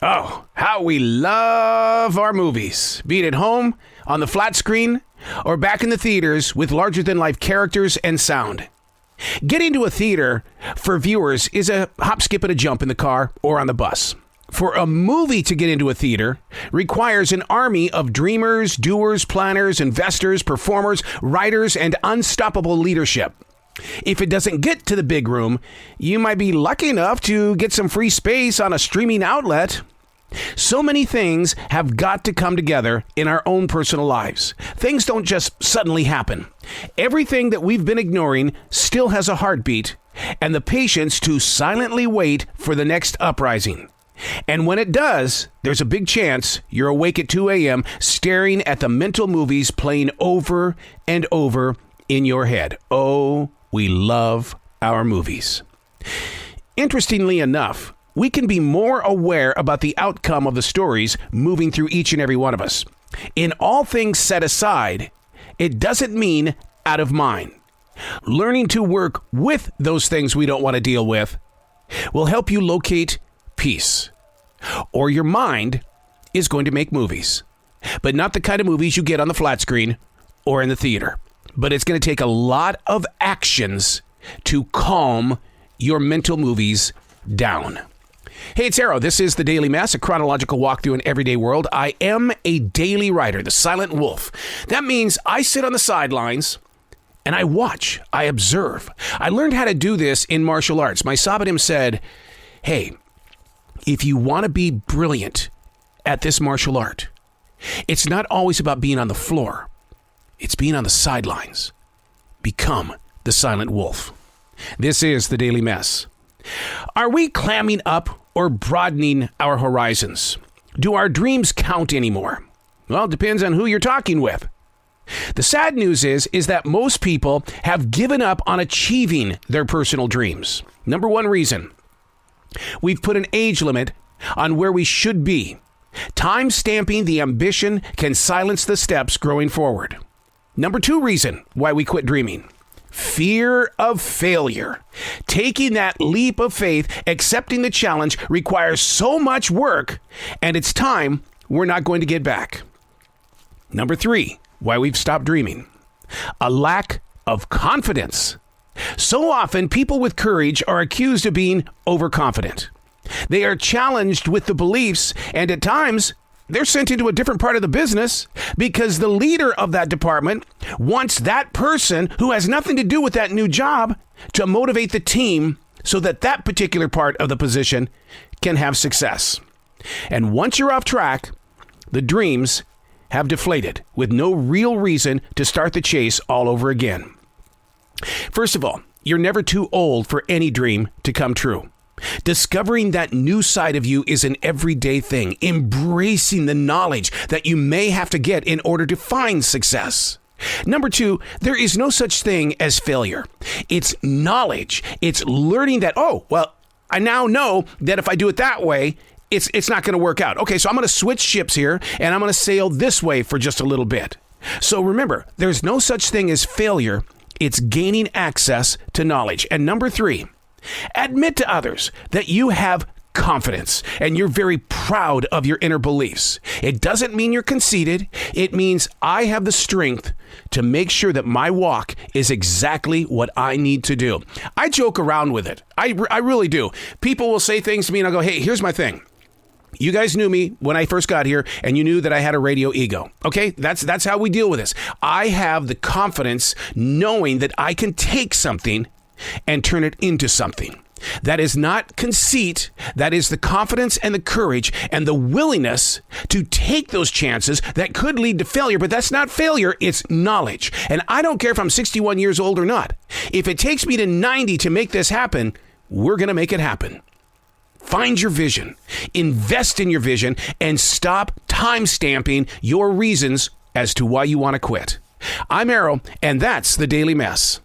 Oh, how we love our movies, be it at home, on the flat screen, or back in the theaters with larger-than-life characters and sound. Getting to a theater for viewers is a hop, skip, and a jump in the car or on the bus. For a movie to get into a theater requires an army of dreamers, doers, planners, investors, performers, writers, and unstoppable leadership. If it doesn't get to the big room, you might be lucky enough to get some free space on a streaming outlet. So many things have got to come together in our own personal lives. Things don't just suddenly happen. Everything that we've been ignoring still has a heartbeat and the patience to silently wait for the next uprising. And when it does, there's a big chance you're awake at 2 a.m. staring at the mental movies playing over and over in your head. Oh, we love our movies. Interestingly enough, we can be more aware about the outcome of the stories moving through each and every one of us. In all things set aside, it doesn't mean out of mind. Learning to work with those things we don't want to deal with will help you locate peace. Or your mind is going to make movies, but not the kind of movies you get on the flat screen or in the theater. But it's going to take a lot of actions to calm your mental movies down. Hey, it's Arrow. This is The Daily Mess, a chronological walk through an everyday world. I am a daily writer, the silent wolf. That means I sit on the sidelines and I watch, I observe. I learned how to do this in martial arts. My Sabadim said, hey, if you want to be brilliant at this martial art, it's not always about being on the floor. It's being on the sidelines. Become the silent wolf. This is The Daily Mess. Are we clamming up or broadening our horizons? Do our dreams count anymore? Well, it depends on who you're talking with. The sad news is that most people have given up on achieving their personal dreams. Number one reason, we've put an age limit on where we should be. Time stamping the ambition can silence the steps growing forward. Number two reason why we quit dreaming. Fear of failure. Taking that leap of faith, accepting the challenge requires so much work, and it's time we're not going to get back. Number three, why we've stopped dreaming. A lack of confidence. So often, people with courage are accused of being overconfident. They are challenged with the beliefs, and at times, they're sent into a different part of the business because the leader of that department wants that person who has nothing to do with that new job to motivate the team so that that particular part of the position can have success. And once you're off track, the dreams have deflated with no real reason to start the chase all over again. First of all, you're never too old for any dream to come true. Discovering that new side of you is an everyday thing, embracing the knowledge that you may have to get in order to find success. Number two, there is no such thing as failure. It's knowledge. It's learning that, I now know that if I do it that way, it's not going to work out. Okay, so I'm going to switch ships here and I'm going to sail this way for just a little bit. So remember, there's no such thing as failure. It's gaining access to knowledge. And number three, admit to others that you have confidence and you're very proud of your inner beliefs. It doesn't mean you're conceited. It means I have the strength to make sure that my walk is exactly what I need to do. I joke around with it. I really do. People will say things to me and I'll go, hey, here's my thing. You guys knew me when I first got here and you knew that I had a radio ego. Okay, that's how we deal with this. I have the confidence knowing that I can take something and turn it into something. That is not conceit. That is the confidence and the courage and the willingness to take those chances that could lead to failure. But that's not failure. It's knowledge. And I don't care if I'm 61 years old or not. If it takes me to 90 to make this happen, we're going to make it happen. Find your vision, invest in your vision, and stop time stamping your reasons as to why you want to quit. I'm Arrow, and that's The Daily Mess.